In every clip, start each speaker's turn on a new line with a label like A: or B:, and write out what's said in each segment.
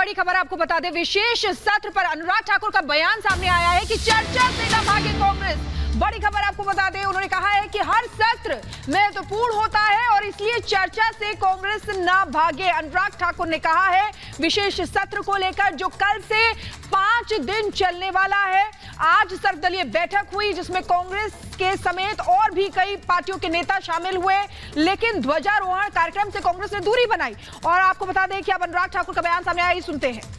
A: बड़ी खबर आपको बता दें, विशेष सत्र पर अनुराग ठाकुर का बयान सामने आया है कि चर्चा से न भागे कांग्रेस। बड़ी खबर आपको बता दें, उन्होंने कहा है कि हर सत्र महत्वपूर्ण होता है और इसलिए चर्चा से कांग्रेस न भागे। अनुराग ठाकुर ने कहा है विशेष सत्र को लेकर जो कल से 5 दिन चलने वाला है। आज सर्वदलीय बैठक हुई जिसमें कांग्रेस के समेत और भी कई पार्टियों के नेता शामिल हुए, लेकिन ध्वजारोहण कार्यक्रम से कांग्रेस ने दूरी बनाई। और आपको बता दें कि अब अनुराग ठाकुर का बयान सामने आया, सुनते हैं।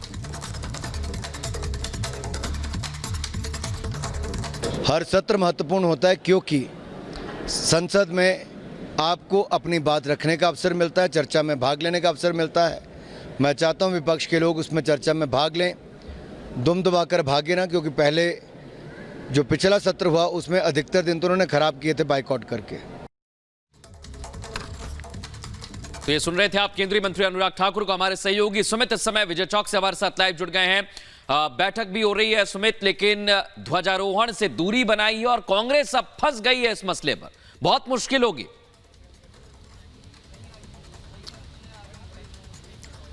B: हर सत्र महत्वपूर्ण होता है क्योंकि संसद में आपको अपनी बात रखने का अवसर मिलता है, चर्चा में भाग लेने का अवसर मिलता है। मैं चाहता हूं विपक्ष के लोग उसमें चर्चा में भाग लें, दुम दबाकर भागे ना, क्योंकि पहले जो पिछला सत्र हुआ उसमें अधिकतर दिन तो उन्होंने खराब किए थे बाइकआउट करके।
C: तो ये सुन रहे थे आप केंद्रीय मंत्री अनुराग ठाकुर को। हमारे सहयोगी सुमित इस समय विजय चौक से हमारे साथ लाइव जुड़ गए हैं। बैठक भी हो रही है सुमित, लेकिन ध्वजारोहण से दूरी बनाई है और कांग्रेस अब फंस गई है इस मसले पर, बहुत मुश्किल होगी।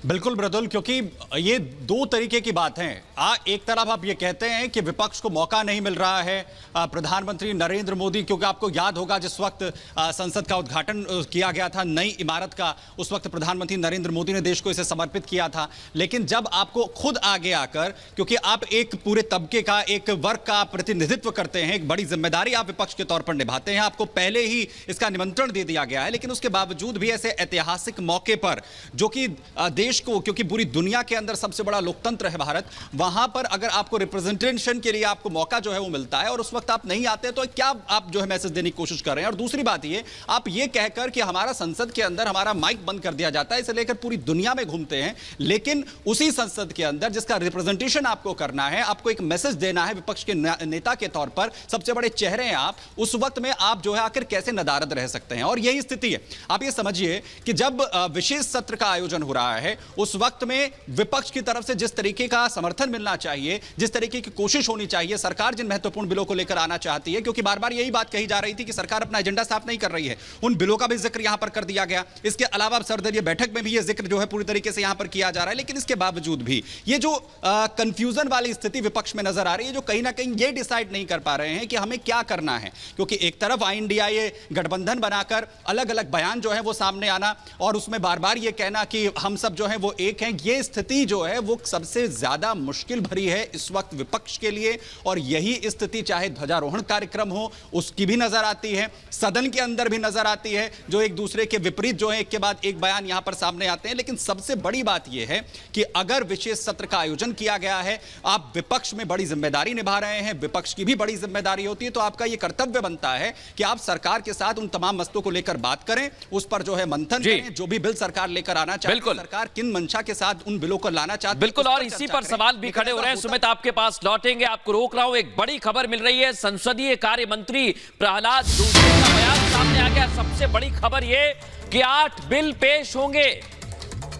D: बिल्कुल मृदुल, क्योंकि ये दो तरीके की बात है। एक तरफ आप ये कहते हैं कि विपक्ष को मौका नहीं मिल रहा है, प्रधानमंत्री नरेंद्र मोदी, क्योंकि आपको याद होगा जिस वक्त संसद का उद्घाटन किया गया था नई इमारत का, उस वक्त प्रधानमंत्री नरेंद्र मोदी ने देश को इसे समर्पित किया था। लेकिन जब आपको खुद आगे आकर, क्योंकि आप एक पूरे तबके का, एक वर्ग का प्रतिनिधित्व करते हैं, एक बड़ी जिम्मेदारी आप विपक्ष के तौर पर निभाते हैं, आपको पहले ही इसका निमंत्रण दे दिया गया है, लेकिन उसके बावजूद भी ऐसे ऐतिहासिक मौके पर, जो कि देश को, क्योंकि पूरी दुनिया के अंदर सबसे बड़ा लोकतंत्र है भारत, वहां पर अगर आपको रिप्रेजेंटेशन के लिए आपको मौका जो है वो मिलता है और उस वक्त आप नहीं आते, तो क्या आप जो है मैसेज देने की कोशिश कर रहे हैं। और दूसरी बात ये, आप ये कहकर कि हमारा संसद के अंदर हमारा माइक बंद कर दिया जाता है, इसे लेकर पूरी दुनिया में घूमते हैं, लेकिन उसी संसद के अंदर जिसका रिप्रेजेंटेशन आपको करना है, आपको एक मैसेज देना है विपक्ष के नेता के तौर पर, सबसे बड़े चेहरे हैं आप, उस वक्त में आप जो है आखिर कैसे नदारद रह सकते हैं। और यही स्थिति है। आप ये समझिए कि जब विशेष सत्र का आयोजन हो रहा है, उस वक्त में विपक्ष की तरफ से जिस तरीके का समर्थन मिलना चाहिए, जिस तरीके की कोशिश होनी चाहिए, सरकार जिन महत्वपूर्ण बिलों को लेकर आना चाहती है, क्योंकि बार बार यही बात कही जा रही थी कि सरकार अपना एजेंडा साफ नहीं कर रही है, उन बिलों का भी जिक्र यहां पर कर दिया गया। इसके अलावा सर्वदलीय बैठक में भी यह जिक्र जो है पूरी तरीके से यहां पर किया जा रहा है। लेकिन इसके बावजूद भी ये जो कंफ्यूजन वाली स्थिति विपक्ष में नजर आ रही है, जो कहीं ना कहीं ये डिसाइड नहीं कर पा रहे हैं कि हमें क्या करना है, क्योंकि एक तरफ INDIA गठबंधन बनाकर अलग अलग बयान जो है वो सामने आना और उसमें बार बार ये कहना कि हम सब जो है वो एक हैं, ये स्थिति जो है वो सबसे ज्यादा मुश्किल भरी है इस वक्त विपक्ष के लिए। और यही स्थिति चाहे ध्वजारोहण कार्यक्रम हो उसकी भी नजर आती है, सदन के अंदर भी नजर आती है, जो एक दूसरे के विपरीत जो है एक के बाद एक बयान यहां पर सामने आते हैं। लेकिन सबसे बड़ी बात यह है कि अगर विशेष सत्र का आयोजन किया गया है, आप विपक्ष में बड़ी जिम्मेदारी निभा रहे हैं, विपक्ष की भी बड़ी जिम्मेदारी होती है, तो आपका यह कर्तव्य बनता है कि आप सरकार के साथ उन तमाम मसलों को लेकर बात करें, उस पर जो है मंथन करें, जो भी बिल सरकार लेकर आना चाहती है, सरकार किन मंशा के साथ उन बिलों को लाना चाहती है।
C: बिल्कुल, और इसी पर सवाल भी खड़े हो रहे हैं। सुमित, आपके पास लौटेंगे, आपको रोक रहा हूं। एक बड़ी खबर मिल रही है, संसदीय कार्य मंत्री प्रहलाद जोशी का बयान सामने आ गया। सबसे बड़ी खबर यह कि 8 बिल पेश होंगे।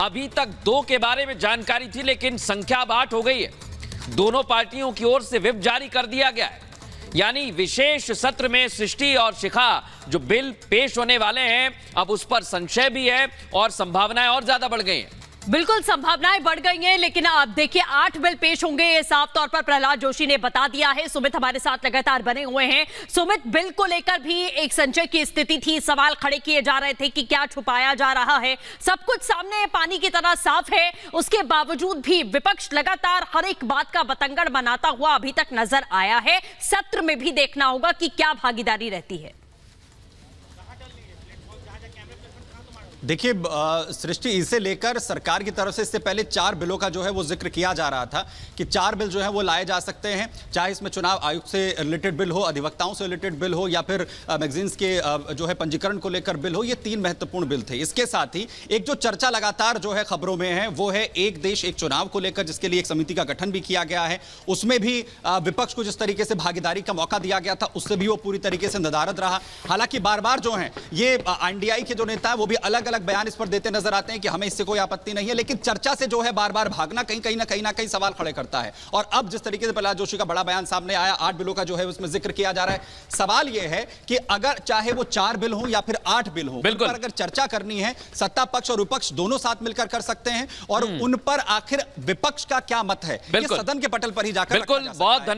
C: अभी तक 2 के बारे में जानकारी थी, लेकिन संख्या अब 8 हो गई है। दोनों पार्टियों की ओर से व्हिप जारी कर दिया गया है, यानी विशेष सत्र में सृष्टि और शिखा जो बिल पेश होने वाले हैं, अब उस पर संशय भी है और संभावनाएं और ज्यादा बढ़ गई हैं।
E: बिल्कुल, संभावनाएं बढ़ गई हैं, लेकिन आप देखिए 8 बिल पेश होंगे, ये साफ तौर पर प्रहलाद जोशी ने बता दिया है। सुमित हमारे साथ लगातार बने हुए हैं। सुमित, बिल को लेकर भी एक संशय की स्थिति थी, सवाल खड़े किए जा रहे थे कि क्या छुपाया जा रहा है। सब कुछ सामने पानी की तरह साफ है, उसके बावजूद भी विपक्ष लगातार हर एक बात का बतंगड़ बनाता हुआ अभी तक नजर आया है। सत्र में भी देखना होगा कि क्या भागीदारी रहती है।
D: देखिए सृष्टि, इसे लेकर सरकार की तरफ से इससे पहले 4 बिलों का जो है वो जिक्र किया जा रहा था कि 4 बिल जो है वो लाए जा सकते हैं, चाहे इसमें चुनाव आयुक्त से रिलेटेड बिल हो, अधिवक्ताओं से रिलेटेड बिल हो, या फिर मैगजीन्स के जो है पंजीकरण को लेकर बिल हो। ये 3 महत्वपूर्ण बिल थे। इसके साथ ही एक जो चर्चा लगातार जो है खबरों में है, वो है एक देश एक चुनाव को लेकर, जिसके लिए एक समिति का गठन भी किया गया है। उसमें भी विपक्ष को जिस तरीके से भागीदारी का मौका दिया गया था, उससे भी वो पूरी तरीके से नदारद रहा। हालांकि बार बार जो है ये INDIA के जो नेता है वो भी अलग अलग बयान इस पर देते नजर आते हैं कि हमें इससे कोई आपत्ति नहीं है, लेकिन चर्चा से जो है बार बार भागना कहीं ना कहीं सवाल खड़े करता है। और अब जिस तरीके से प्रहलाद जोशी का बड़ा बयान सामने आया, 8 बिलों का जो है उसमें जिक्र किया जा रहा है, सवाल यह है कि अगर चाहे वो 4 बिल हो या फिर 8 बिल हो, उन पर अगर चर्चा करनी है, सत्ता पक्ष और विपक्ष दोनों साथ मिलकर कर सकते हैं, और उन पर आखिर विपक्ष का क्या मत है, ये सदन के पटल पर ही जाकर
C: बिल्कुल। बहुत धन्यवाद।